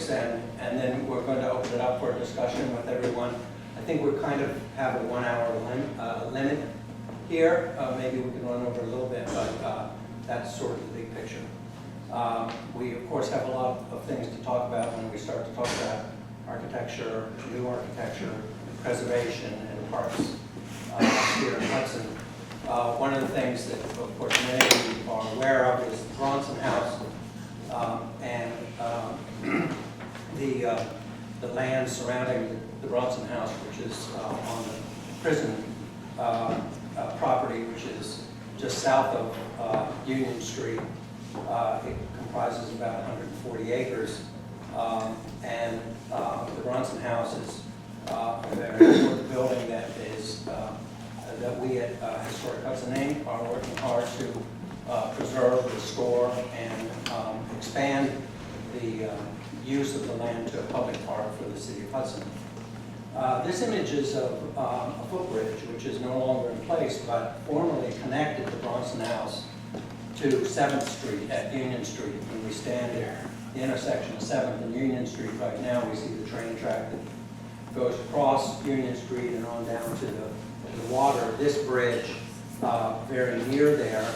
topics, and then we're going to open it up for a discussion with everyone. I think we kind of have a 1 hour limit here. Maybe we can run over a little bit, but that's sort of the big picture. We, of course, have a lot of things to talk about when we start to talk about architecture, new architecture, preservation, and parks here in Hudson. One of the things that, of course, many of you are aware of is the Bronson House and the land surrounding the Bronson House, which is on the prison property, which is just south of Union Street. It comprises about 140 acres, and the Bronson House is a very important building that is that we at Historic Hudson Inc. are working hard to preserve, restore, and expand the use of the land to a public park for the city of Hudson. This image is of a footbridge, which is no longer in place, but formerly connected the Bronson House to 7th Street at Union Street. When we stand at the intersection of 7th and Union Street right now, we see the train track that goes across Union Street and on down to the water. This bridge, very near there,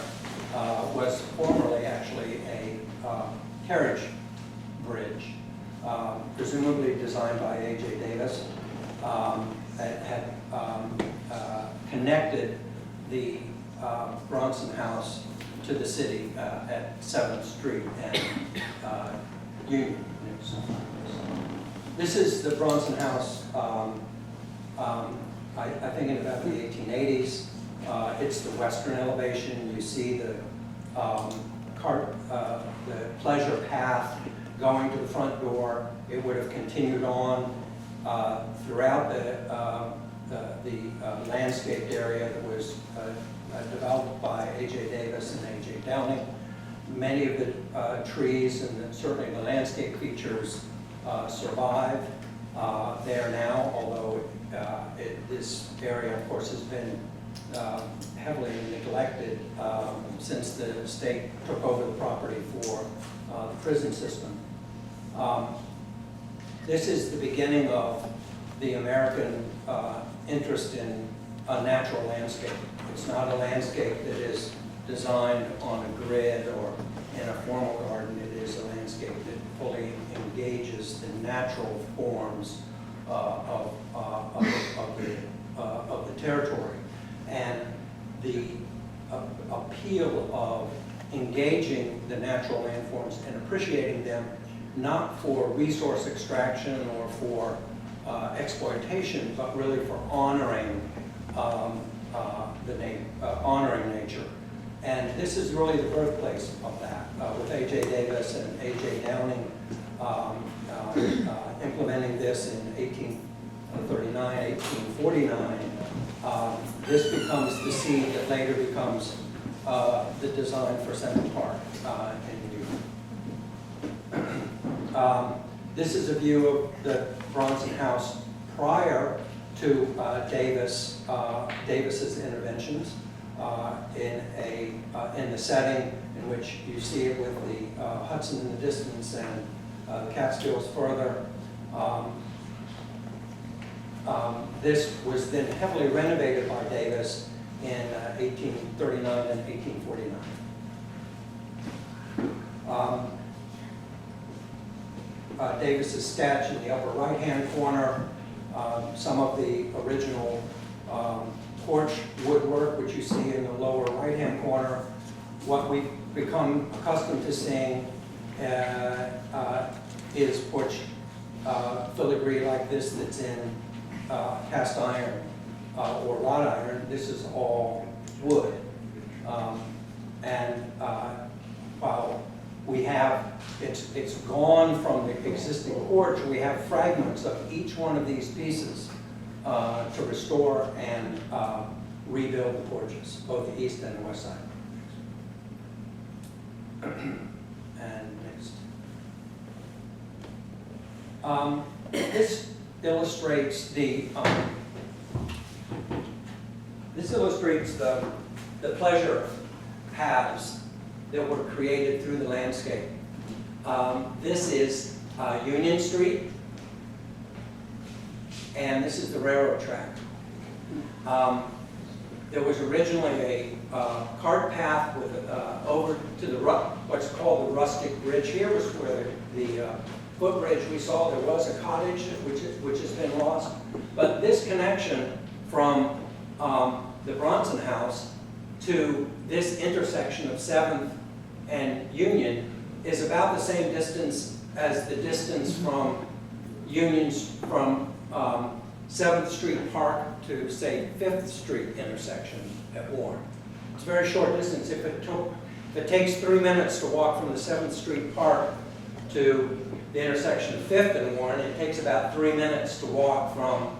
was formerly actually a carriage bridge, presumably designed by A.J. Davis, that had connected the Bronson House to the city at 7th Street and Union. This is the Bronson House, I think in about the 1880s. It's the western elevation. You see the pleasure path going to the front door. It would have continued on throughout the landscaped area that was developed by A.J. Davis and A.J. Downing. Many of the trees and certainly the landscape features survive there now, although this area, of course, has been heavily neglected since the state took over the property for the prison system. This is the beginning of the American interest in a natural landscape. It's not a landscape that is designed on a grid or in a formal garden. It is a landscape that fully engages the natural forms of the territory. And the appeal of engaging the natural landforms and appreciating them not for resource extraction or for exploitation, but really for honoring honoring nature. And this is really the birthplace of that, with A.J. Davis and A.J. Downing implementing this in 1839, 1849. This becomes the seed that later becomes the design for Central Park in New York. This is a view of the Bronson House prior to Davis's interventions in the setting in which you see it with the Hudson in the distance and the Catskills further. This was then heavily renovated by Davis in 1839 and 1849. Davis's sketch in the upper right-hand corner, some of the original porch woodwork, which you see in the lower right-hand corner. What we've become accustomed to seeing is porch filigree like this that's in cast iron or wrought iron. This is all wood. While we have, it's gone from the existing porch, we have fragments of each one of these pieces to restore and rebuild the porches, both the east and the west side. And next. This illustrates the pleasure paths that were created through the landscape. This is Union Street, and this is the railroad track. There was originally a cart path with over to the what's called the rustic bridge. Here was where the footbridge we saw. There was a cottage which has been lost, but this connection from the Bronson House to this intersection of 7th and Union is about the same distance as the distance from from 7th Street Park to, say, 5th Street intersection at Warren. It's a very short distance. If it takes 3 minutes to walk from the 7th Street Park to the intersection of 5th and Warren, it takes about 3 minutes to walk from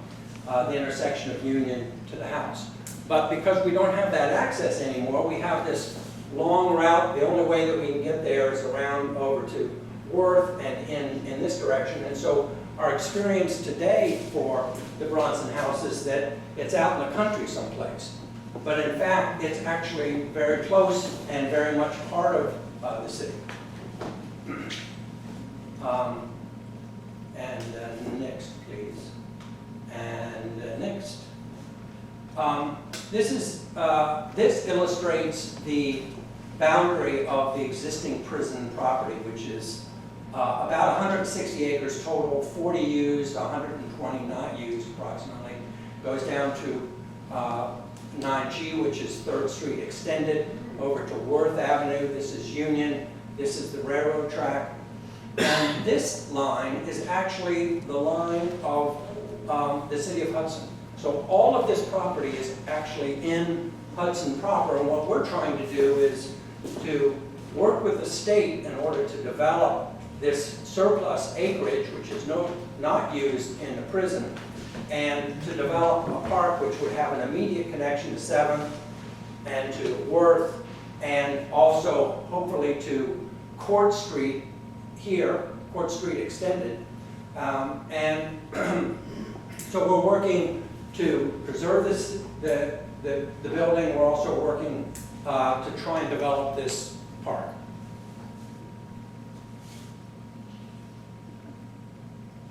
the intersection of Union to the house. But because we don't have that access anymore, we have this long route. The only way that we can get there is around over to Worth and in this direction. And so our experience today for the Bronson House is that it's out in the country someplace. But in fact, it's actually very close and very much part of the city. Next, please. And next. This illustrates the boundary of the existing prison property, which is about 160 acres total, 40 used, 120 not used approximately. Goes down to 9G, which is 3rd Street extended, over to Worth Avenue. This is Union. This is the railroad track. And this line is actually the line of the city of Hudson. So all of this property is actually in Hudson proper, and what we're trying to do is to work with the state in order to develop this surplus acreage, which is not used in the prison, and to develop a park which would have an immediate connection to 7th and to Worth, and also hopefully to Court Street here, Court Street extended. So we're working to preserve the building. We're also working to try and develop this park.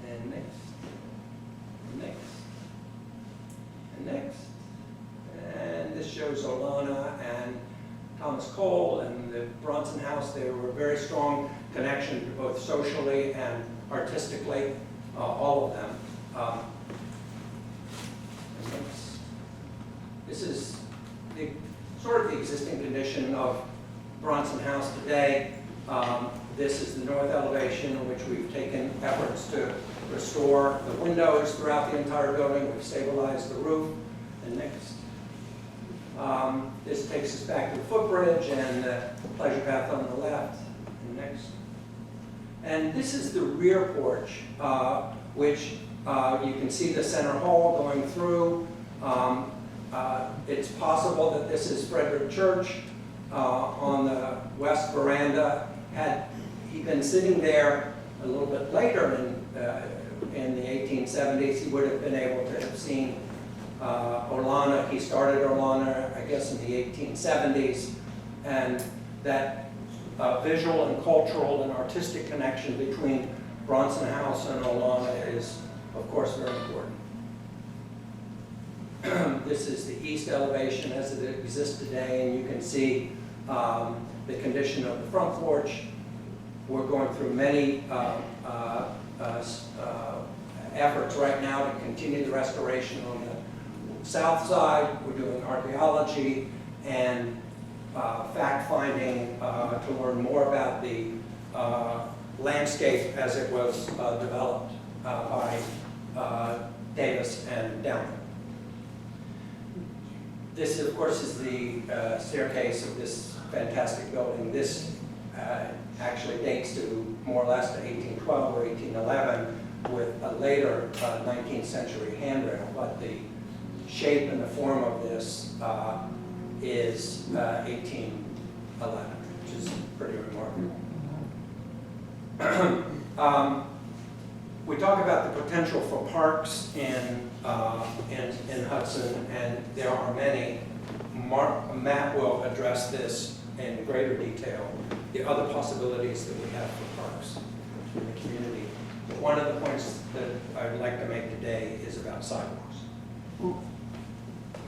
And next. And this shows Olana and Thomas Cole and the Bronson House. They were a very strong connection both socially and artistically, all of them. This is sort of the existing condition of Bronson House today. This is the north elevation, in which we've taken efforts to restore the windows throughout the entire building. We've stabilized the roof. And next. This takes us back to the footbridge and the pleasure path on the left. And next. And this is the rear porch, which you can see the center hall going through. It's possible that this is Frederick Church on the west veranda. Had he been sitting there a little bit later in the 1870s, he would have been able to have seen Olana. He started Olana, I guess, in the 1870s, and that visual and cultural and artistic connection between Bronson House and Olana is, of course, very important. This is the east elevation as it exists today, and you can see the condition of the front porch. We're going through many efforts right now to continue the restoration on the south side. We're doing archaeology and fact-finding to learn more about the landscape as it was developed by Davis and Downey. This, of course, is the staircase of this fantastic building. This actually dates to more or less to 1812 or 1811 with a later 19th century handrail, but the shape and the form of this is 1811, which is pretty remarkable. We talk about the potential for parks in Hudson, and there are many. Matt will address this in greater detail, the other possibilities that we have for parks in the community. one of the points that I'd like to make today is about sidewalks.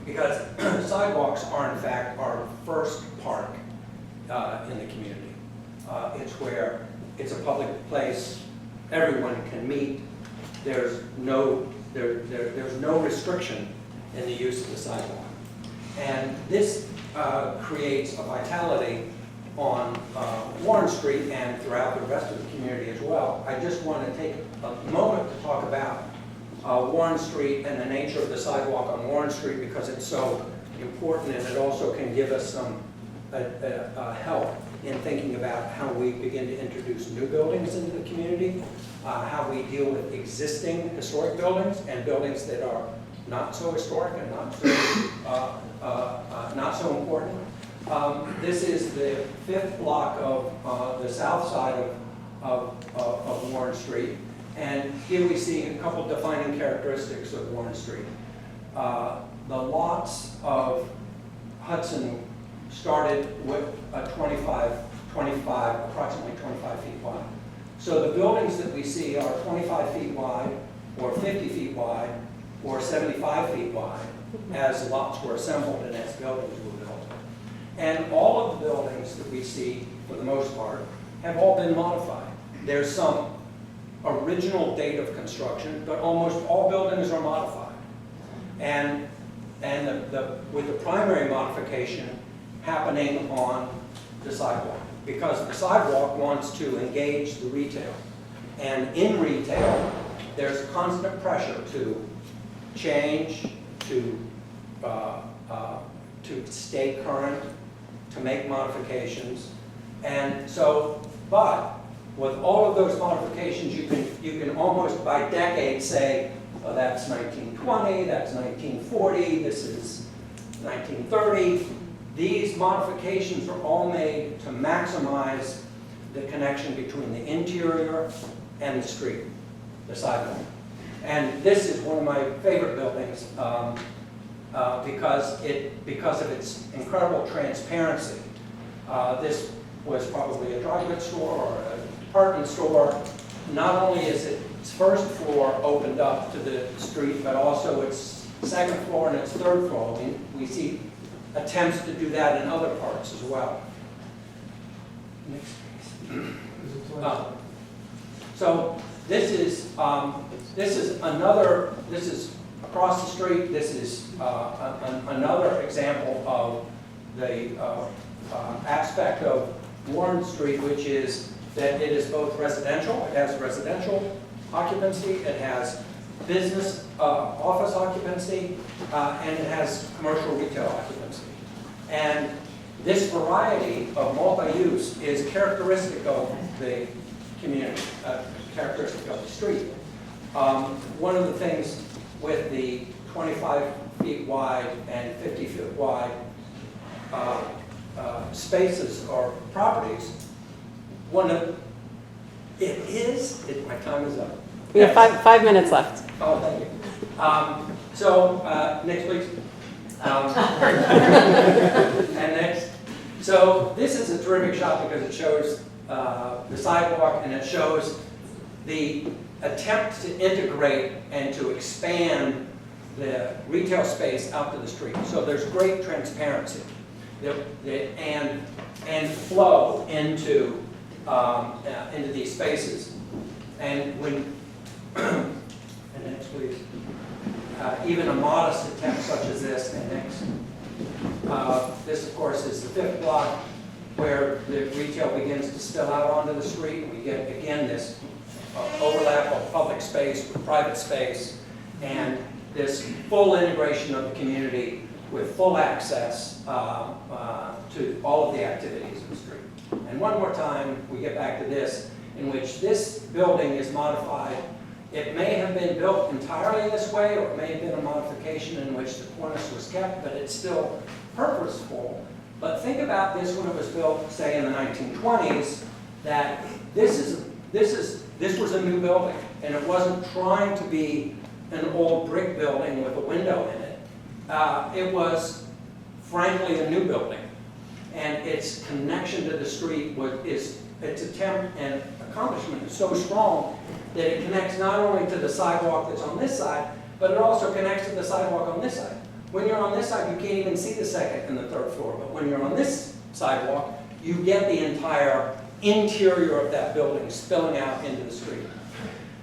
Because sidewalks are in fact our first park in the community. It's where it's a public place, everyone can meet. There's no restriction in the use of the sidewalk. And this creates a vitality on Warren Street and throughout the rest of the community as well. I just want to take a moment to talk about Warren Street and the nature of the sidewalk on Warren Street because it's so important, and it also can give us some help in thinking about how we begin to introduce new buildings into the community, how we deal with existing historic buildings and buildings that are not so historic and not so important. This is the 5th block of the south side of Warren Street. And here we see a couple defining characteristics of Warren Street. The lots of Hudson started with a approximately 25 feet wide. So the buildings that we see are 25 feet wide, or 50 feet wide, or 75 feet wide, as lots were assembled and as buildings were built. And all of the buildings that we see, for the most part, have all been modified. There's some original date of construction, but almost all buildings are modified. And with the primary modification happening on the sidewalk, because the sidewalk wants to engage the retail. And in retail, there's constant pressure to change, to stay current, to make modifications. And so, but with all of those modifications, you can almost by decade say, oh, that's 1920, that's 1940, this is 1930. These modifications are all made to maximize the connection between the interior and the street, the sidewalk. And this is one of my favorite buildings because of its incredible transparency. This was probably a dry goods store or a department store. Not only is its first floor opened up to the street, but also its second floor and its third floor. We see attempts to do that in other parts as well. Next, please. So this is across the street. This is another example of the aspect of Warren Street, which is that it is both residential. It has residential occupancy. It has business office occupancy, and it has commercial retail occupancy. And this variety of multi-use is characteristic of the community, characteristic of the street. One of the things with the 25 feet wide and 50 foot wide spaces or properties, my time is up. We have 5 minutes left. Oh, thank you. Next, please. And next. So this is a terrific shot because it shows the sidewalk and it shows the attempt to integrate and to expand the retail space out to the street. So there's great transparency and flow into these spaces. And when and next, please. Even a modest attempt such as this, and next. This, of course, is the 5th block where the retail begins to spill out onto the street. We get, again, this overlap of public space with private space, and this full integration of the community with full access to all of the activities of the street. And one more time, we get back to this, in which this building is modified. It may have been built entirely this way, or it may have been a modification in which the cornice was kept, but it's still purposeful. But think about this when it was built, say, in the 1920s, that this was a new building, and it wasn't trying to be an old brick building with a window in it. It was, frankly, a new building, and its connection to the street its attempt and accomplishment is so strong that it connects not only to the sidewalk that's on this side, but it also connects to the sidewalk on this side. When you're on this side, you can't even see the second and the third floor, but when you're on this sidewalk, you get the entire interior of that building spilling out into the street.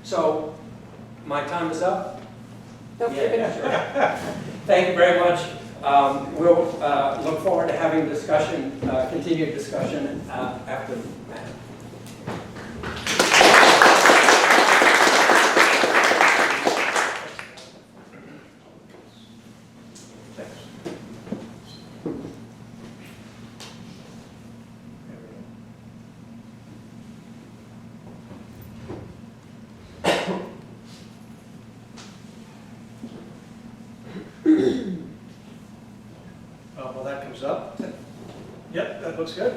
So, my time is up? Nope, you're good. Sure. Thank you very much. We'll look forward to having discussion, continued discussion after that. Well, that comes up. Yep, that looks good.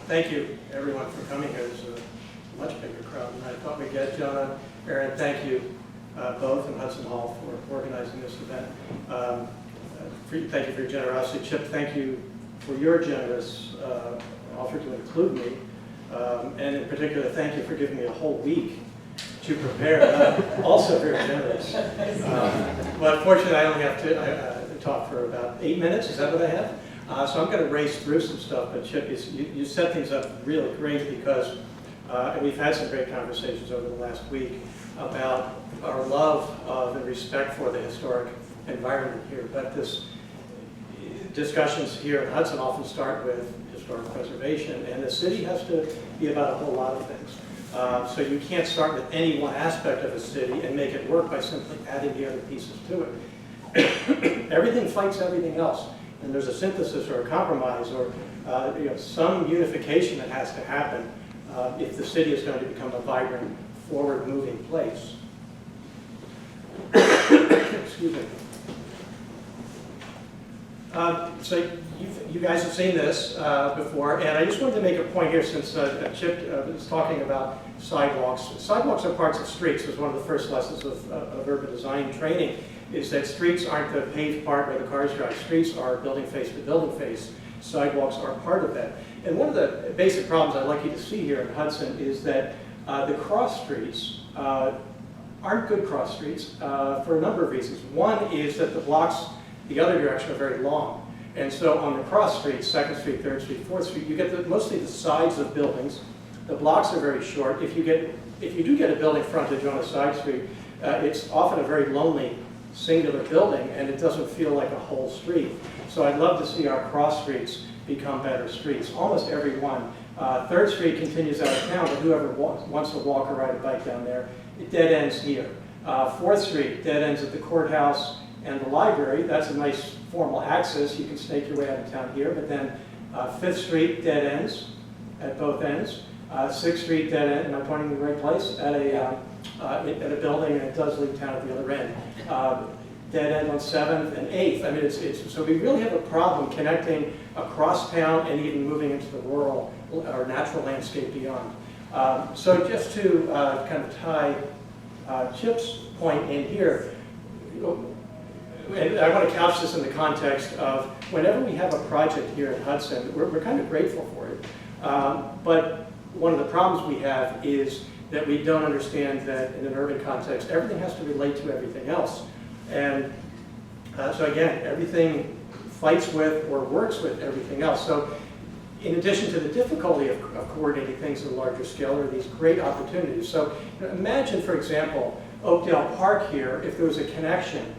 Thank you, everyone, for coming here. There's a much bigger crowd than I thought we'd get. Jonah, Aaron, thank you both, and Hudson Hall for organizing this event. Thank you for your generosity. Chip, thank you for your generous offer to include me. And in particular, thank you for giving me a whole week to prepare. Also very generous. But fortunately, I only have to talk for about 8 minutes. Is that what I have? So I'm going to race through some stuff. But Chip, you set things up really great because, and we've had some great conversations over the last week about our love of and respect for the historic environment here. But this discussions here in Hudson often start with historic preservation, and the city has to be about a whole lot of things. So you can't start with any one aspect of a city and make it work by simply adding the other pieces to it. Everything fights everything else, and there's a synthesis or a compromise or some unification that has to happen if the city is going to become a vibrant, forward-moving place. Excuse me. So you guys have seen this before, and I just wanted to make a point here since Chip was talking about sidewalks. Sidewalks are parts of streets. It was one of the first lessons of urban design training, is that streets aren't the paved part where the cars drive. Streets are building face to building face. Sidewalks are part of that. And one of the basic problems I'd like you to see here in Hudson is that the cross streets aren't good cross streets for a number of reasons. One is that the blocks the other direction are very long. And so on the cross streets, 2nd Street, 3rd Street, 4th Street, you get mostly the sides of buildings. The blocks are very short. If you do get a building frontage on a side street, it's often a very lonely, singular building, and it doesn't feel like a whole street. So I'd love to see our cross streets become better streets, almost every one. 3rd Street continues out of town, but whoever wants to walk or ride a bike down there, it dead ends here. 4th Street dead ends at the courthouse and the library. That's a nice formal access. You can snake your way out of town here, but then 5th Street dead ends at both ends. 6th Street dead end, am I pointing in the right place? At a building, and it does leave town at the other end. Dead end on 7th and 8th. I mean, so we really have a problem connecting across town and even moving into the rural or natural landscape beyond. So just to kind of tie Chip's point in here, and I want to couch this in the context of whenever we have a project here in Hudson, we're kind of grateful for it. But one of the problems we have is that we don't understand that in an urban context, everything has to relate to everything else. And so again, everything fights with or works with everything else. So in addition to the difficulty of coordinating things at a larger scale, there are these great opportunities. So imagine, for example, Oakdale Park here, if there was a connection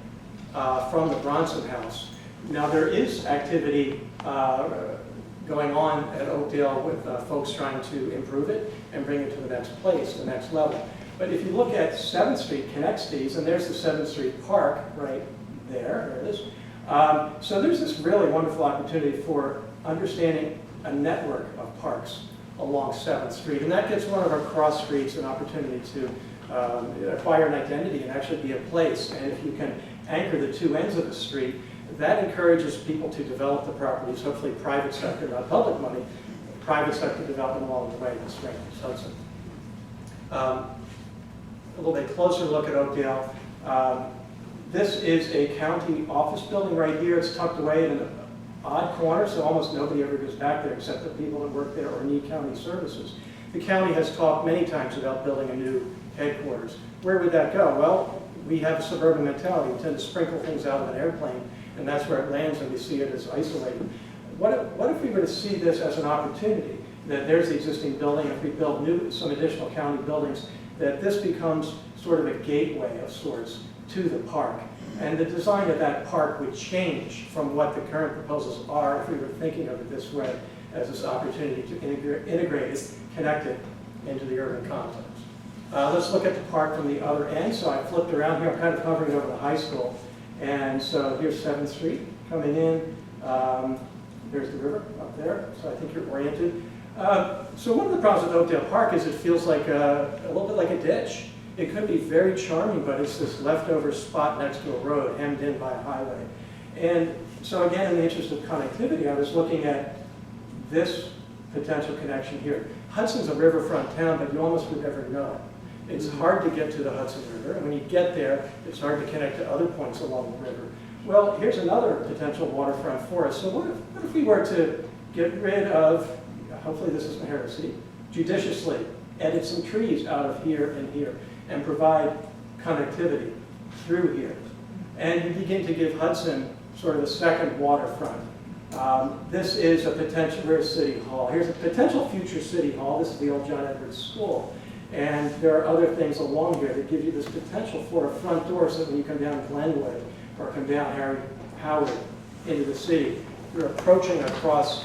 from the Bronson House. Now there is activity going on at Oakdale with folks trying to improve it and bring it to the next place, the next level. But if you look at 7th Street connects these, and there's the 7th Street Park right there it is. So there's this really wonderful opportunity for understanding a network of parks along 7th Street, and that gives one of our cross streets an opportunity to acquire an identity and actually be a place. And if you can anchor the two ends of the street, that encourages people to develop the properties, hopefully private sector, not public money, private sector development along the way that strengthens Hudson. A little bit closer look at Oakdale. This is a county office building right here. It's tucked away in an odd corner, so almost nobody ever goes back there except the people that work there or need county services. The county has talked many times about building a new headquarters. Where would that go? Well, we have a suburban mentality. We tend to sprinkle things out of an airplane, and that's where it lands, and we see it as isolated. What if we were to see this as an opportunity, that there's the existing building, if we build some additional county buildings, that this becomes sort of a gateway of sorts to the park. And the design of that park would change from what the current proposals are if we were thinking of it this way, as this opportunity to integrate it, connect it into the urban context. Let's look at the park from the other end. So I flipped around here. I'm kind of hovering over the high school. And so here's 7th Street coming in. There's the river up there. So I think you're oriented. So one of the problems with Oakdale Park is it feels like a little bit like a ditch. It could be very charming, but it's this leftover spot next to a road hemmed in by a highway. And so again, in the interest of connectivity, I was looking at this potential connection here. Hudson's a riverfront town, but you almost would never know it. It's hard to get to the Hudson River, and when you get there, it's hard to connect to other points along the river. Well, here's another potential waterfront for us. So what if we were to get rid of, hopefully this isn't heresy, judiciously edit some trees out of here and here, and provide connectivity through here. And you begin to give Hudson sort of a second waterfront. This is a potential, where's City Hall? Here's a potential future City Hall. This is the old John Edwards School. And there are other things along here that give you this potential for a front door so that when you come down Glenwood or come down Howard into the city, you're approaching across,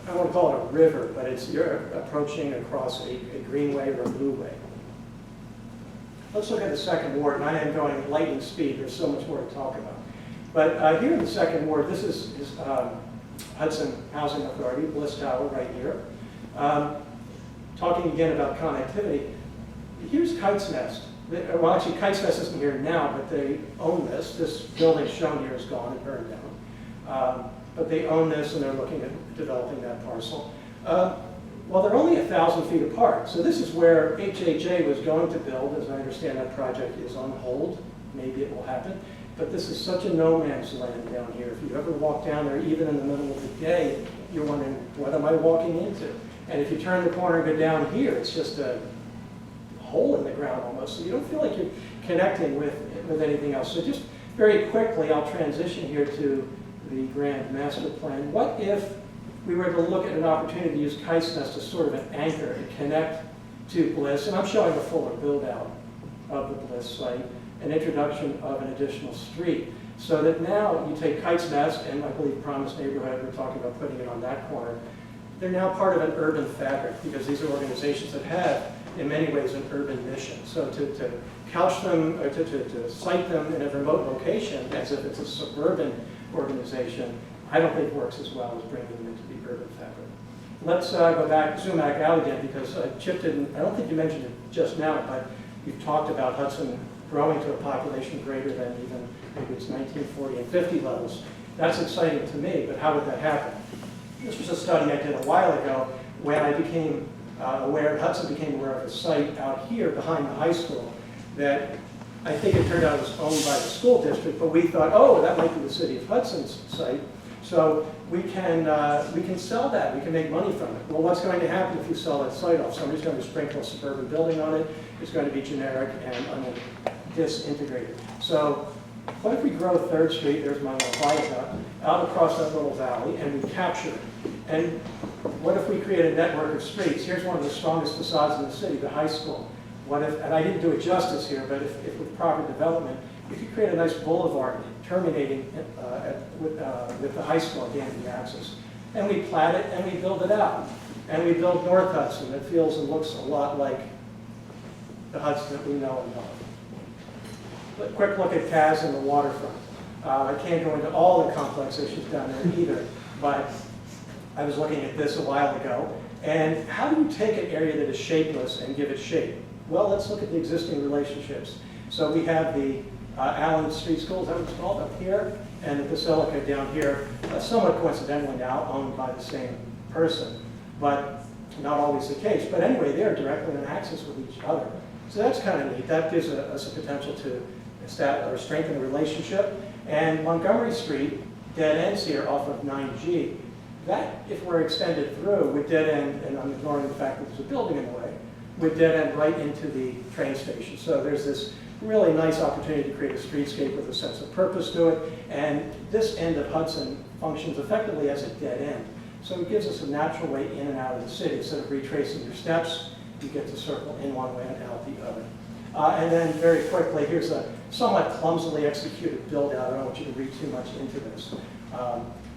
I don't want to call it a river, but you're approaching across a greenway or a blueway. Let's look at the second ward, and I am going lightning speed. There's so much more to talk about. But here in the second ward, this is Hudson Housing Authority, Bliss Tower right here. Talking again about connectivity, here's Kite's Nest. Well, actually, Kite's Nest isn't here now, but they own this. This building shown here is gone and burned down. But they own this, and they're looking at developing that parcel. Well, they're only 1,000 feet apart. So this is where HHA was going to build. As I understand, that project is on hold. Maybe it will happen. But this is such a no man's land down here. If you ever walk down there, even in the middle of the day, you're wondering, what am I walking into? And if you turn the corner and go down here, it's just a hole in the ground almost. So you don't feel like you're connecting with anything else. So just very quickly, I'll transition here to the grand master plan. What if we were to look at an opportunity to use Kite's Nest as sort of an anchor to connect to Bliss? And I'm showing a fuller build out of the Bliss site, an introduction of an additional street. So that now you take Kite's Nest, and I believe Promise Neighborhood, we're talking about putting it on that corner. They're now part of an urban fabric because these are organizations that have, in many ways, an urban mission. So to couch them, or to site them in a remote location as if it's a suburban organization, I don't think works as well as bringing them into the urban fabric. Let's go back, zoom back out again, because Chip didn't, I don't think you mentioned it just now, but you've talked about Hudson growing to a population greater than even maybe it's 1940 and 50 levels. That's exciting to me, but how would that happen? This was a study I did a while ago when I became Hudson became aware of a site out here behind the high school that I think it turned out it was owned by the school district, but we thought, oh, that might be the city of Hudson's site. So we can sell that. We can make money from it. Well, what's going to happen if you sell that site off? Somebody's going to sprinkle a suburban building on it. It's going to be generic and disintegrated. So what if we grow 3rd Street, there's my little viaduct, out across that little valley, and we capture it? And what if we create a network of streets? Here's one of the strongest facades in the city, the high school. What if, and I didn't do it justice here, but if with proper development, we could create a nice boulevard terminating with the high school and gaining the access. And we plat it and we build it out. And we build North Hudson that feels and looks a lot like the Hudson that we know and love. A quick look at Kaz and the waterfront. I can't go into all the complex issues down there either, but I was looking at this a while ago. And how do you take an area that is shapeless and give it shape? Well, let's look at the existing relationships. So we have the Allen Street School, is that what it's called, up here, and the Basilica down here, somewhat coincidentally now owned by the same person, but not always the case. But anyway, they're directly in access with each other. So that's kind of neat. That gives us a potential to establish or strengthen a relationship. And Montgomery Street dead ends here off of 9G. That, if we're extended through, would dead end, and I'm ignoring the fact that there's a building in the way, would dead end right into the train station. So there's this really nice opportunity to create a streetscape with a sense of purpose to it. And this end of Hudson functions effectively as a dead end. So it gives us a natural way in and out of the city. Instead of retracing your steps, you get to circle in one way and out the other. And then very quickly, here's a somewhat clumsily executed build out. I don't want you to read too much into this.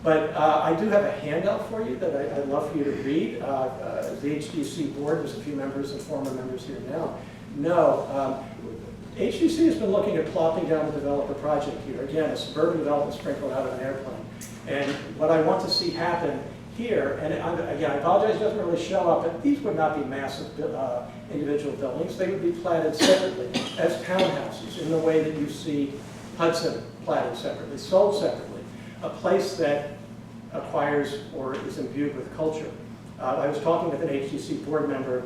But I do have a handout for you that I'd love for you to read. The HDC board, there's a few members and former members here now. No, HDC has been looking at plopping down the developer project here. Again, a suburban development sprinkled out of an airplane. And what I want to see happen here, and again, I apologize, it doesn't really show up, but these would not be massive individual buildings. They would be platted separately as townhouses in the way that you see Hudson platted separately, sold separately. A place that acquires or is imbued with culture. I was talking with an HDC board member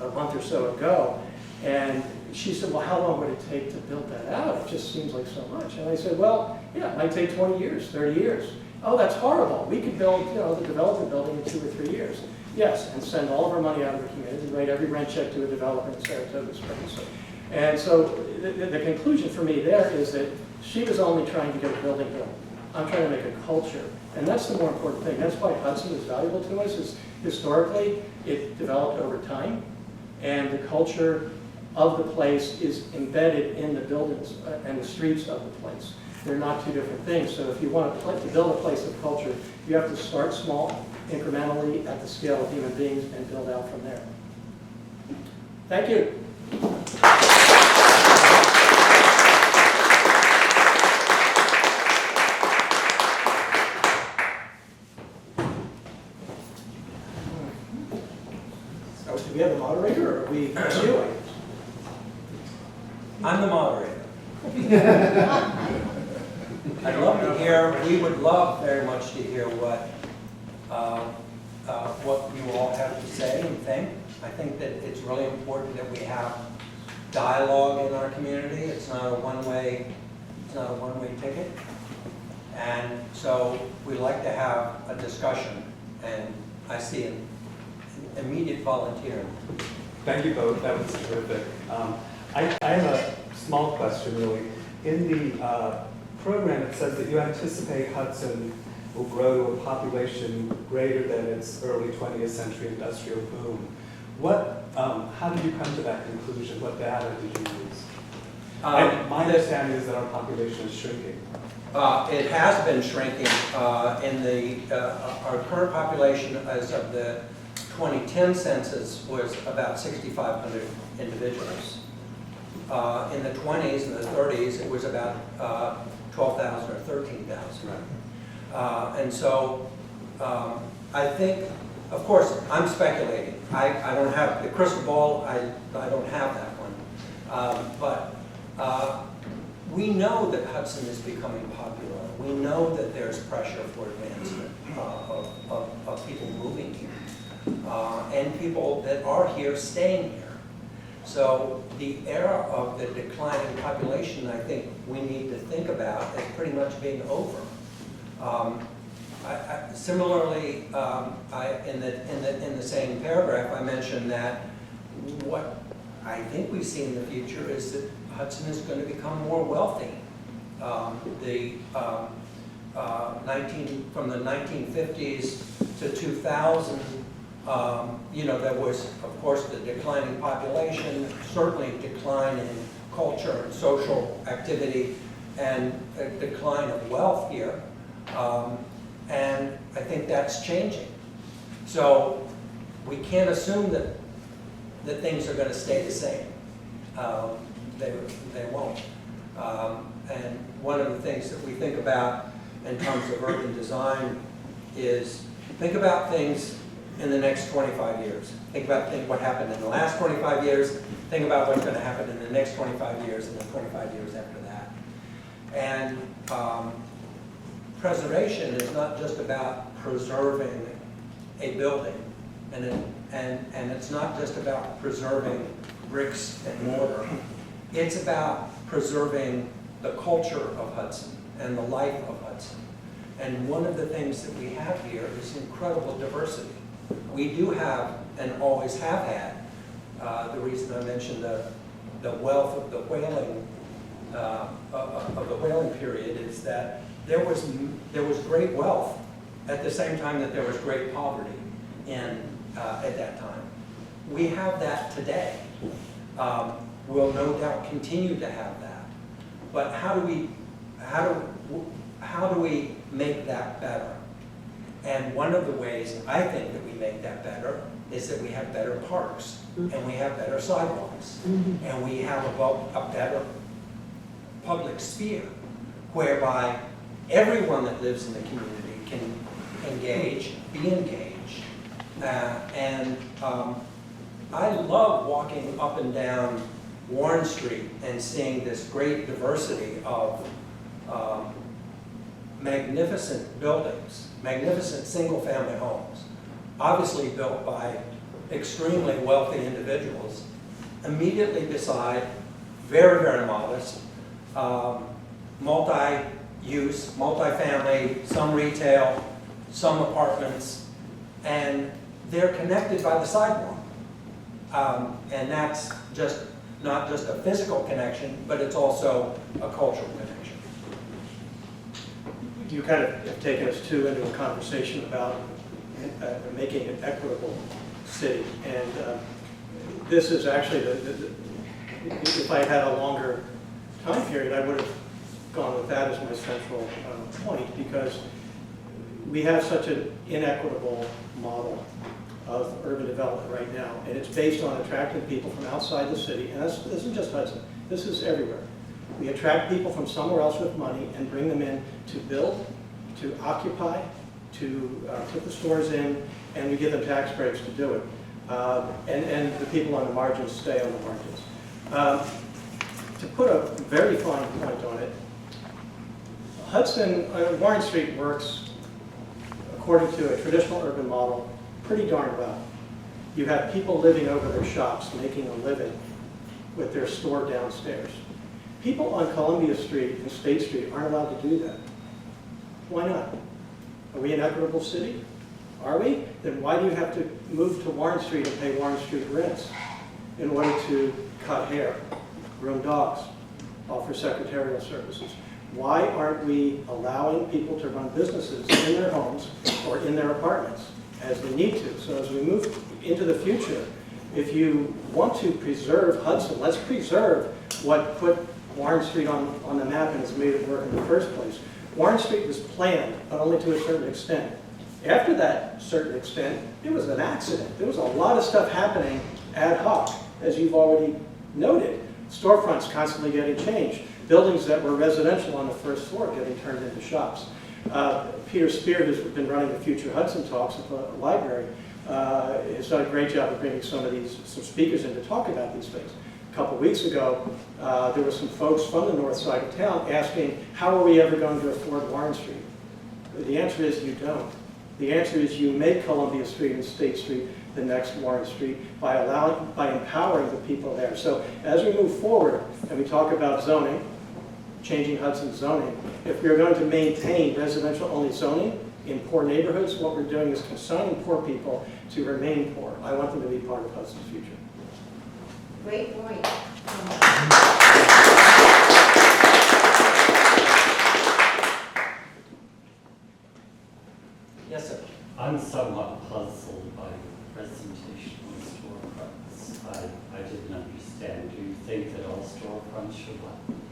a month or so ago, and she said, well, how long would it take to build that out? It just seems like so much. And I said, well, yeah, it might take 20 years, 30 years. Oh, that's horrible. We could build, the development building in 2 or 3 years. Yes, and send all of our money out of the community and write every rent check to a developer in Saratoga Springs. And so the conclusion for me there is that she was only trying to get a building built. I'm trying to make a culture. And that's the more important thing. That's why Hudson is valuable to us, is historically it developed over time, and the culture of the place is embedded in the buildings and the streets of the place. They're not two different things. So if you want to build a place of culture, you have to start small, incrementally, at the scale of human beings, and build out from there. Thank you. So do we have a moderator, or are we queuing? I'm the moderator. I'd love to hear, we would love very much to hear what you all have to say and think. I think that it's really important that we have dialogue in our community. It's not a one-way ticket. And so we like to have a discussion, and I see an immediate volunteer. Thank you both, that was terrific. I have a small question really. In the program it says that you anticipate Hudson will grow to a population greater than its early 20th century industrial boom. How did you come to that conclusion? What data did you use? My understanding is that our population is shrinking. It has been shrinking. Our current population as of the 2010 census was about 6,500 individuals. In the 20s and the 30s, it was about 12,000 or 13,000. Right. And so I think, of course, I'm speculating. I don't have the crystal ball. I don't have that one. But we know that Hudson is becoming popular. We know that there's pressure for advancement of people moving here. And people that are here staying here. So the era of the declining population, I think we need to think about as pretty much being over. Similarly, in the same paragraph, I mentioned that what I think we see in the future is that Hudson is going to become more wealthy. From the 1950s to 2000. There was, of course, the declining population, certainly decline in culture and social activity, and a decline of wealth here. And I think that's changing. So we can't assume that things are going to stay the same. They won't. And one of the things that we think about in terms of urban design is think about things in the next 25 years. Think what happened in the last 25 years. Think about what's going to happen in the next 25 years and the 25 years after that. And preservation is not just about preserving a building, and it's not just about preserving bricks and mortar. It's about preserving the culture of Hudson and the life of Hudson. And one of the things that we have here is incredible diversity. We do have, and always have had, the reason I mentioned the wealth of the whaling period is that there was great wealth at the same time that there was great poverty at that time. We have that today. We'll no doubt continue to have that. But how do we make that better? And one of the ways I think that we make that better is that we have better parks, and we have better sidewalks, and we have a better public sphere, whereby everyone that lives in the community can be engaged. I love walking up and down Warren Street and seeing this great diversity of magnificent buildings, magnificent single-family homes, obviously built by extremely wealthy individuals, immediately beside very, very modest, multi-use, multi-family, some retail, some apartments, and they're connected by the sidewalk. And that's not just a physical connection, but it's also a cultural connection. You kind of have taken us into a conversation about making an equitable city. And this is actually, if I had a longer time period, I would have gone with that as my central point, because we have such an inequitable model of urban development right now, and it's based on attracting people from outside the city, and this isn't just Hudson, this is everywhere. We attract people from somewhere else with money and bring them in to build, to occupy, to put the stores in, and we give them tax breaks to do it. And the people on the margins stay on the margins. To put a very fine point on it, Warren Street works according to a traditional urban model pretty darn well. You have people living over their shops, making a living with their store downstairs. People on Columbia Street and State Street aren't allowed to do that. Why not? Are we an equitable city? Are we? Then why do you have to move to Warren Street and pay Warren Street rents in order to cut hair, groom dogs, offer secretarial services? Why aren't we allowing people to run businesses in their homes or in their apartments as they need to? So as we move into the future, if you want to preserve Hudson, let's preserve what put Warren Street on the map and has made it work in the first place. Warren Street was planned, but only to a certain extent. After that certain extent, it was an accident. There was a lot of stuff happening ad hoc, as you've already noted. Storefronts constantly getting changed. Buildings that were residential on the first floor getting turned into shops. Peter Spear, who's been running the Future Hudson Talks at the library, has done a great job of bringing some speakers in to talk about these things. A couple weeks ago, there were some folks from the north side of town asking, how are we ever going to afford Warren Street? The answer is you don't. The answer is you make Columbia Street and State Street the next Warren Street by empowering the people there. So as we move forward and we talk about zoning, changing Hudson's zoning, if we're going to maintain residential only zoning in poor neighborhoods, what we're doing is consigning poor people to remain poor. I want them to be part of Hudson's future. Great point. Yes, sir. I'm somewhat puzzled by the presentation on storefronts. I didn't understand. Do you think that all storefronts should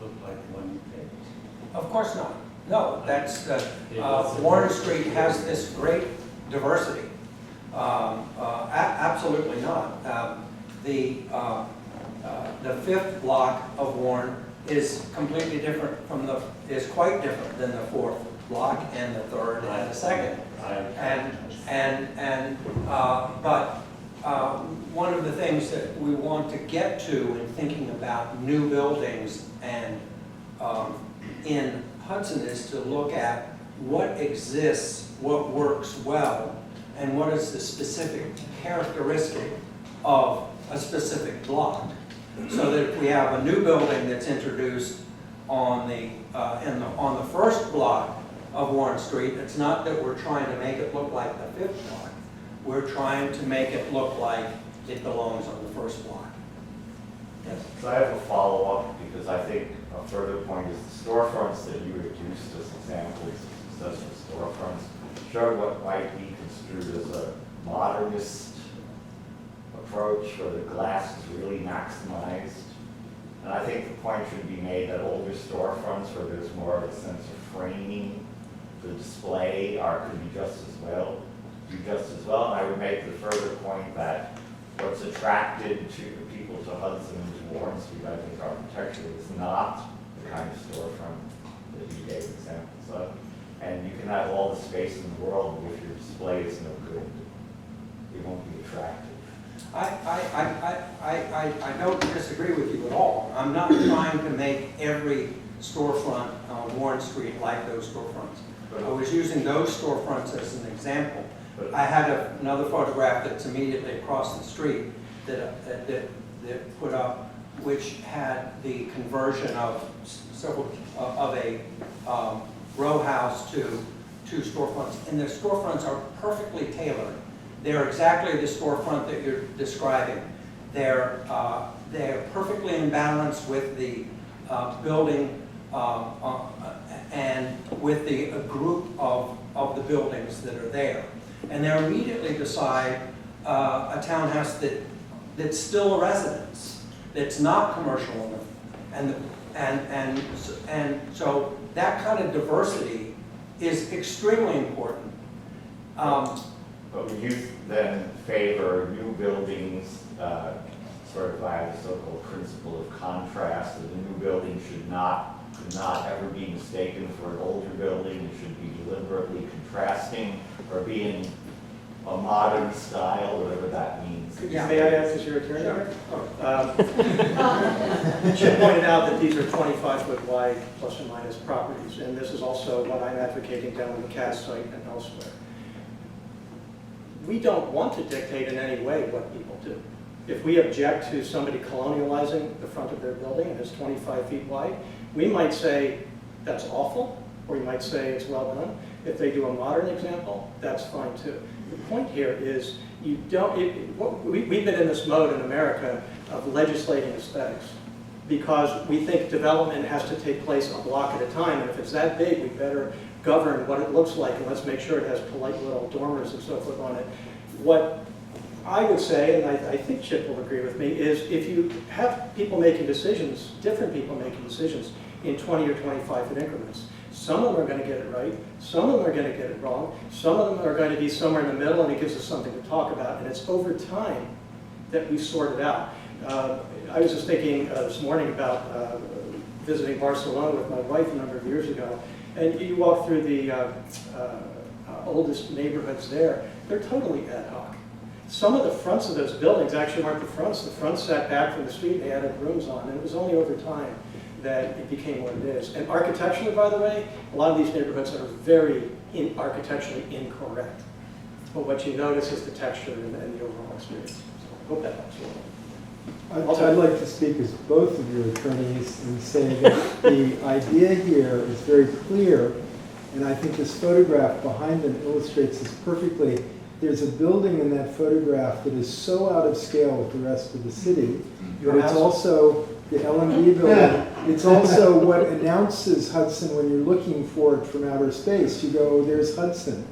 look like the one you picked? Of course not. No, that's Warren Street has this great diversity. Absolutely not. The fifth block of Warren is completely different is quite different than the fourth block and the third and the second. But one of the things that we want to get to in thinking about new buildings and in Hudson is to look at what exists, what works well, and what is the specific characteristic of a specific block. So that if we have a new building that's introduced on the first block of Warren Street, it's not that we're trying to make it look like the fifth block. We're trying to make it look like it belongs on the first block. Yes. So I have a follow-up, because I think a further point is the storefronts that you reduced as examples of successful storefronts show what might be construed as a modernist approach where the glass is really maximized. And I think the point should be made that older storefronts where there's more of a sense of framing for display could be just as well. And I would make the further point that what's attracted to people to Hudson and to Warren Street, I think architecturally, is not the kind of storefront that you gave examples of. And you can have all the space in the world, but if your display is no good, it won't be attractive. I don't disagree with you at all. I'm not trying to make every storefront on Warren Street like those storefronts. I was using those storefronts as an example. I had another photograph that's immediately across the street that put up, which had the conversion of a row house to two storefronts, and the storefronts are perfectly tailored. They're exactly the storefront that you're describing. They're perfectly in balance with the building and with the group of the buildings that are there. And they're immediately beside a townhouse that's still a residence, that's not commercial enough. And so that kind of diversity is extremely important. But would you then favor new buildings sort of via the so-called principle of contrast, that a new building could not ever be mistaken for an older building, it should be deliberately contrasting, or be in a modern style, whatever that means? Yeah. May I ask as your attorney? Sure. Chip pointed out that these are 25-foot wide, plus or minus, properties, and this is also what I'm advocating down on the Cass site and elsewhere. We don't want to dictate in any way what people do. If we object to somebody colonializing the front of their building and it's 25 feet wide, we might say that's awful, or we might say it's well done. If they do a modern example, that's fine too. The point here is you don't, we've been in this mode in America of legislating aesthetics because we think development has to take place a block at a time, and if it's that big, we better govern what it looks like, and let's make sure it has polite little dormers and so forth on it. What I would say, and I think Chip will agree with me, is if you have people making decisions, different people making decisions in 20 or 25-foot increments, some of them are going to get it right, some of them are going to get it wrong, some of them are going to be somewhere in the middle, and it gives us something to talk about, and it's over time that we sort it out. I was just thinking this morning about visiting Barcelona with my wife a number of years ago, and you walk through the oldest neighborhoods there, they're totally ad hoc. Some of the fronts of those buildings actually weren't the fronts. The fronts sat back from the street and they added rooms on, and it was only over time that it became what it is. And architecturally, by the way, a lot of these neighborhoods are very architecturally incorrect. But what you notice is the texture and the overall experience. So, hope that helps you. I'd like to speak as both of your attorneys and say that the idea here is very clear, and I think this photograph behind them illustrates this perfectly. There's a building in that photograph that is so out of scale with the rest of the city, but it's also the LMB building. It's also what announces Hudson when you're looking for it from outer space. You go, oh, there's Hudson.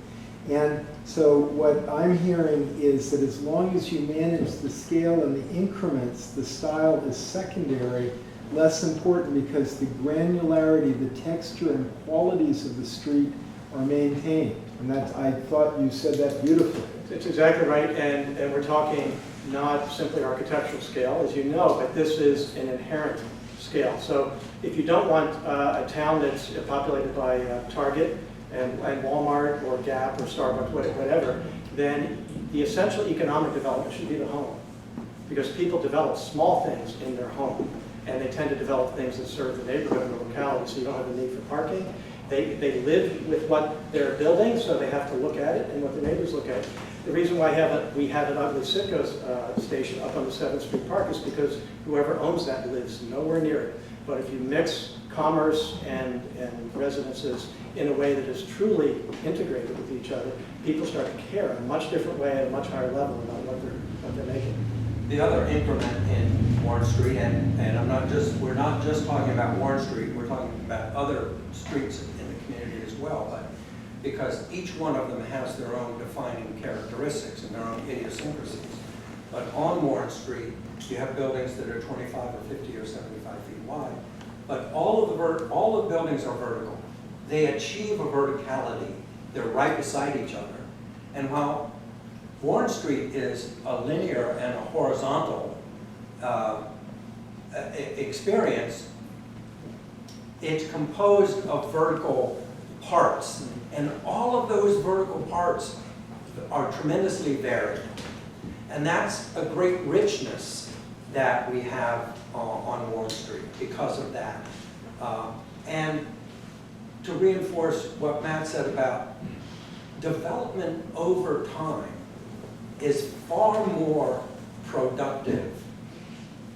And so what I'm hearing is that as long as you manage the scale and the increments, the style is secondary, less important, because the granularity, the texture and qualities of the street are maintained. And that's, I thought you said that beautifully. It's exactly right, and we're talking not simply architectural scale, as you know, but this is an inherent scale. So if you don't want a town that's populated by Target and Walmart or Gap or Starbucks, whatever, then the essential economic development should be the home. Because people develop small things in their home, and they tend to develop things that serve the neighborhood and the locality, so you don't have a need for parking. They live with what they're building, so they have to look at it and what the neighbors look at. The reason why we have an ugly Citgo station up on the 7th Street Park is because whoever owns that lives nowhere near it. But if you mix commerce and residences in a way that is truly integrated with each other, people start to care in a much different way at a much higher level about what they're making. the other increment in Warren Street, and we're not just talking about Warren Street, we're talking about other streets in the community as well, but because each one of them has their own defining characteristics and their own idiosyncrasies. But on Warren Street, you have buildings that are 25 or 50 or 75 feet wide, but all the buildings are vertical. They achieve a verticality. They're right beside each other. And while Warren Street is a linear and a horizontal experience, it's composed of vertical parts. And all of those vertical parts are tremendously varied. And that's a great richness that we have on Warren Street because of that. And to reinforce what Matt said about development over time is far more productive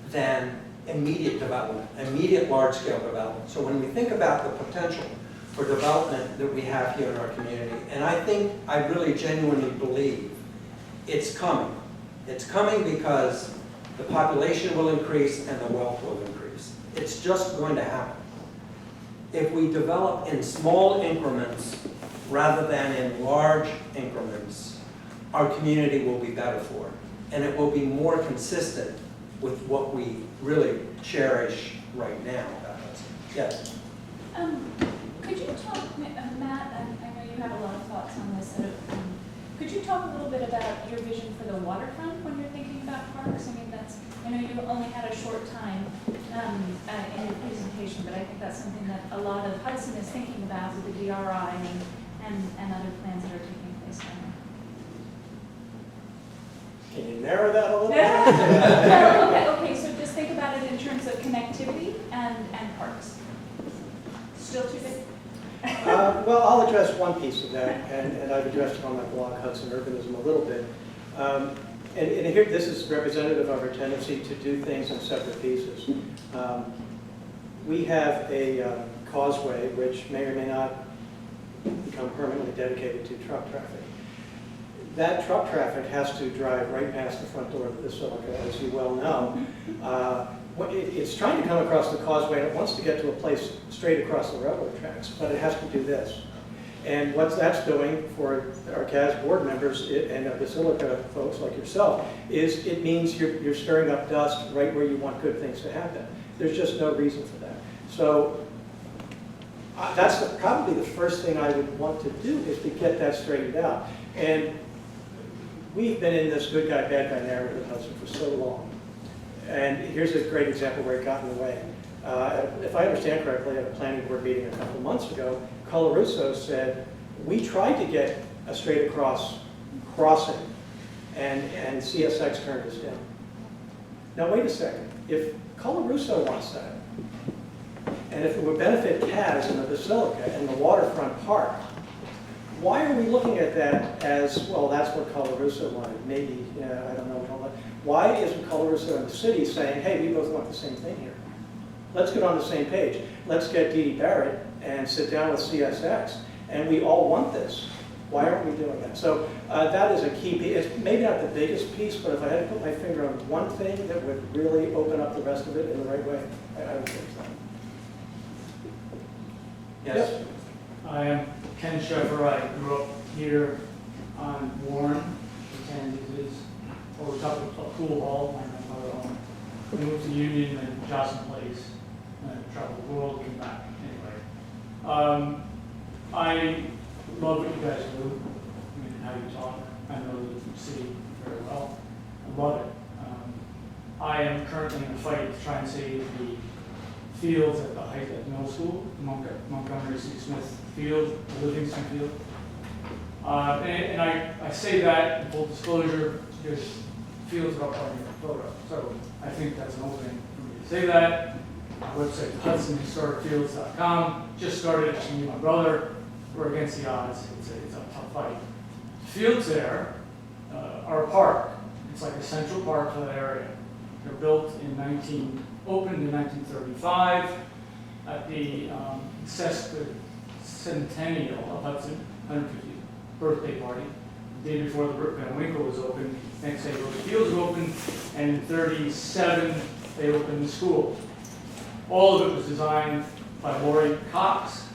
than immediate development, immediate large-scale development. So when we think about the potential for development that we have here in our community, and I really genuinely believe it's coming. It's coming because the population will increase and the wealth will increase. It's just going to happen. If we develop in small increments rather than in large increments, our community will be better for it. And it will be more consistent with what we really cherish right now. Yes? Could you talk, Matt, I know you have a lot of thoughts on this. Could you talk a little bit about your vision for the waterfront when you're thinking about parks? I know you only had a short time in your presentation, but I think that's something that a lot of Hudson is thinking about with the DRI and other plans that are taking place now. Can you narrow that a little bit? Well, okay, so just think about it in terms of connectivity and parks. Still too big? Well, I'll address one piece of that, and I've addressed it on my blog, Hudson Urbanism, a little bit. And here, this is representative of our tendency to do things in separate pieces. We have a causeway which may or may not become permanently dedicated to truck traffic. That truck traffic has to drive right past the front door of the Basilica, as you well know. It's trying to come across the causeway, and it wants to get to a place straight across the railroad tracks, but it has to do this. And what that's doing for our CAS board members and Basilica folks like yourself is it means you're stirring up dust right where you want good things to happen. There's just no reason for that. So that's probably the first thing I would want to do is to get that straightened out. And we've been in this good guy, bad guy narrative in Hudson for so long. And here's a great example where it got in the way. If I understand correctly, at a planning board meeting a couple months ago, Colarusso said, we tried to get a straight across crossing, and CSX turned us down. Now wait a second. If Colarusso wants that, and if it would benefit CAS and the Basilica and the waterfront park, why are we looking at that as, well, that's what Colarusso wanted? Maybe, I don't know. Why isn't Colarusso and the city saying, hey, we both want the same thing here? Let's get on the same page. Let's get Dee Dee Barrett and sit down with CSX, and we all want this. Why aren't we doing that? So that is a key piece. It's maybe not the biggest piece, but if I had to put my finger on one thing that would really open up the rest of it in the right way, I would think so. Yes? I am Ken Sheffer. I grew up here on Warren, attended his over top of a pool hall, my grandmother home. We moved to Union and Johnson Place, and traveled the world, came back. Anyway, I love what you guys do. I mean, how you talk. I know the city very well. I love it. I am currently in a fight to try and save the fields at the High Middle School, Montgomery C. Smith Field, Livingston Field. And I say that in full disclosure because fields are up on your photo. So I think that's an opening for me to say that. Our website, HudsonHistoricFields.com, just started. Me and my brother. We're against the odds. It's a tough fight. The fields there are a park. It's like a central park for that area. They're built opened in 1935 at the sesquicentennial of Hudson, 150th birthday party. the day before the Rip Van Winkle was open, next day Rose Fields was open, and in 37, they opened the school. All of it was designed by Lori Cox,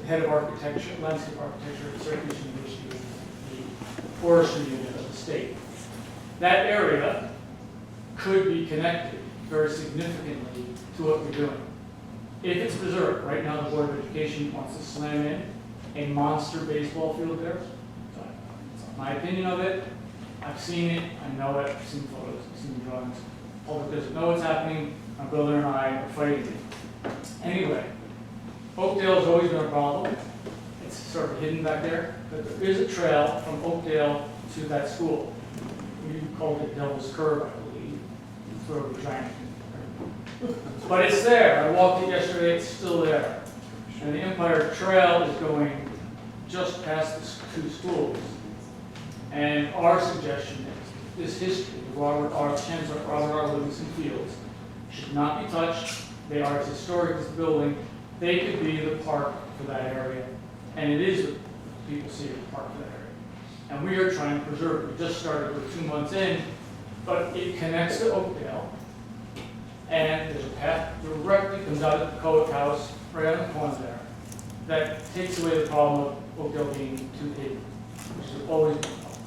head of architecture, landscape architecture at Syracuse University, the forestry unit of the state. That area could be connected very significantly to what we're doing. If it's preserved, right now the Board of Education wants to slam in a monster baseball field there. It's my opinion of it. I've seen it, I know it, I've seen photos, I've seen drawings. Public doesn't know what's happening, my brother and I are fighting it. Anyway, Oakdale has always been a problem. It's sort of hidden back there, but there is a trail from Oakdale to that school. We called it Devil's Curve, I believe. It's where we drank. But it's there. I walked it yesterday, it's still there. And the Empire Trail is going just past the two schools. And our suggestion is this history of Chancellor Robert R. Livingston Fields should not be touched. They are as historic as the building. They could be the park for that area. And it is what people see as the park for that area. And we are trying to preserve it. We just started, we're 2 months in, but it connects to Oakdale. And there's a path directly comes out of the Coet House, right on the corner there, that takes away the problem of Oakdale being too hidden, which has always been a problem.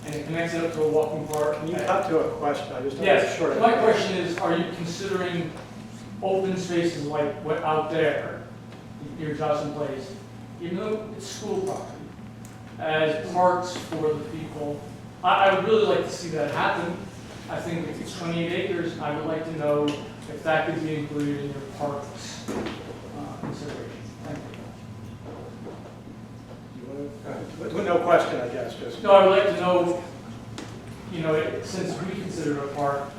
And it connects it up to a walking park. Can you cut to a question? I just don't Yes, sure. my question is, are you considering open spaces like what out there, near Johnson Place, even though it's school property, as parks for the people? I would really like to see that happen. I think if it's 28 acres, I would like to know if that could be included in your parks consideration. Thank you. With no question, I guess, just. No, I would like to know, since we consider it a park,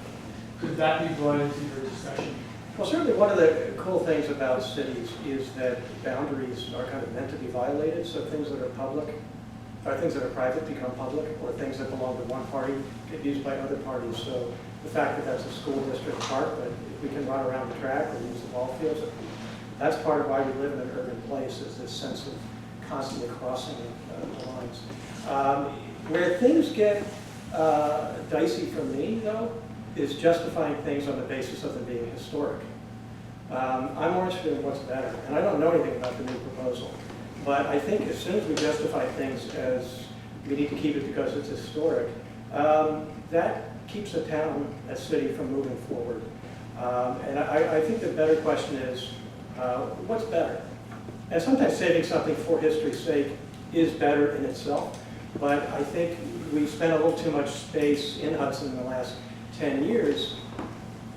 could that be brought into your discussion? Well, certainly one of the cool things about cities is that boundaries are kind of meant to be violated, so things that are public, or things that are private become public, or things that belong to one party get used by other parties. So the fact that that's a school district park, but if we can run around the track or use the ball fields, that's part of why we live in an urban place, is this sense of constantly crossing the lines. Where things get dicey for me, though, is justifying things on the basis of them being historic. I'm more interested in what's better, and I don't know anything about the new proposal. But I think as soon as we justify things as we need to keep it because it's historic, that keeps a town, a city from moving forward. And I think the better question is, what's better? And sometimes saving something for history's sake is better in itself, but I think we spent a little too much space in Hudson in the last 10 years,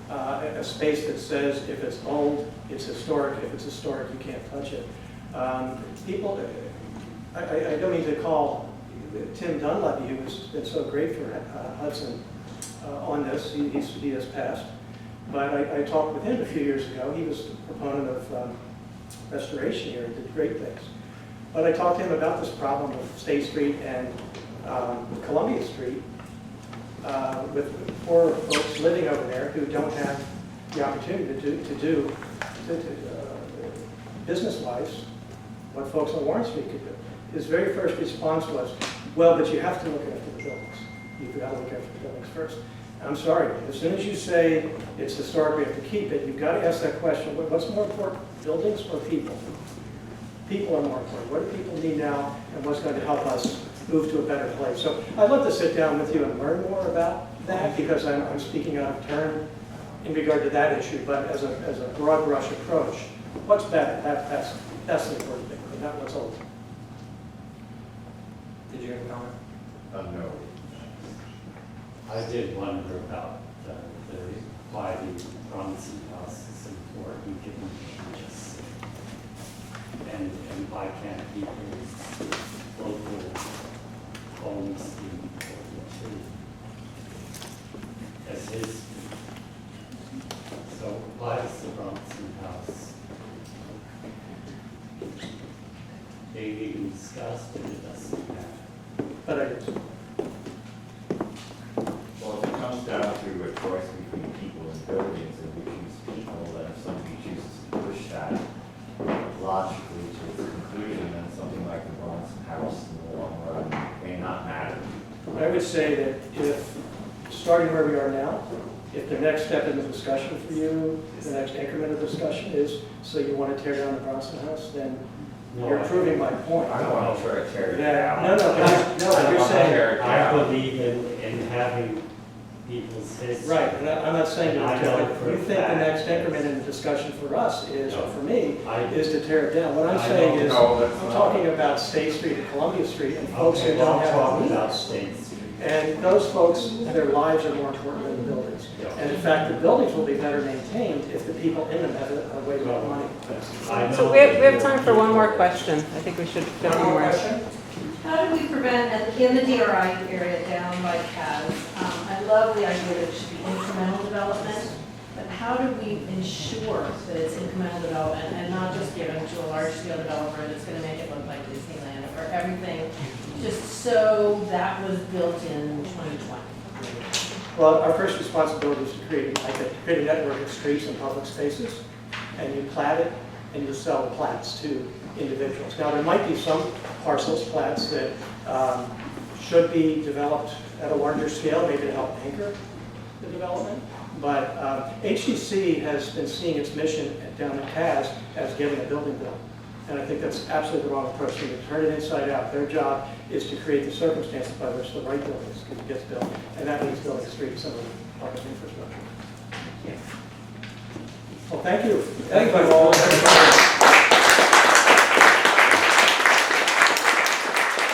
a space that says if it's old, it's historic. If it's historic, you can't touch it. People, I don't mean to call Tim Dunleavy, who has been so great for Hudson on this, he has passed. But I talked with him a few years ago. He was a proponent of restoration here and did great things. But I talked to him about this problem of State Street and Columbia Street with poor folks living over there who don't have the opportunity to do business-wise what folks on Warren Street could do. His very first response was, well, but you have to look after the buildings. You've got to look after the buildings first. I'm sorry, as soon as you say it's historic, we have to keep it, you've got to ask that question, what's more important, buildings or people? People are more important. What do people need now, and what's going to help us move to a better place? So I'd love to sit down with you and learn more about that, because I'm speaking out of turn in regard to that issue, but as a broad brush approach, what's better? That's the important thing, but not what's old. Did you have a comment? No. I did wonder about why the Bronson House is important, given just, and why can't people's local homes be important too, as history. So why is the Bronson House being discussed, and it doesn't matter? But I guess. Well, if it comes down to a choice between people and buildings, and we choose people, then if somebody chooses to push that logically to its conclusion, then something like the Bronson House in the long run I would say that if, starting where we are now, if the next step in the discussion for you, the next increment of discussion is, so you want to tear down the Bronson House, then No, you're proving my point. I don't want to try to tear it Yeah, down. no, but you're saying, I believe in having people's history. right, and I'm not saying And I that, know but for you a think the fact next that- increment in the discussion for us is, or for me, I- is to tear it down. What I'm I saying know. is, No, that's I'm not- talking about State Street and Columbia Street, and folks who Okay, well, don't I'm have talking a about lease. State Street. And those folks, their lives are more important than the buildings. Yeah. And in fact, the buildings will be better maintained if the people in them have a way to make money. I know So we have that time for one more question. I think we should fit one more. How do we prevent, in the DRI area down by Kaz, I love the idea that it should be incremental development, but how do we ensure that it's incremental development and not just given to a large-scale developer that's gonna make it look like Disneyland or everything, just so that was built in 2020? Well, our first responsibility is to create a network of streets and public spaces, and you plat it, and you sell the plats to individuals. Now, there might be some parcels, plats, that should be developed at a larger scale, maybe to help anchor the development. But HDC has been seeing its mission down at CAS as getting a building built. And I think that's absolutely the wrong approach. You need to turn it inside out. Their job is to create the circumstances by which the right buildings gets built. And that means building streets and public infrastructure. Well, thank you. Thank you all.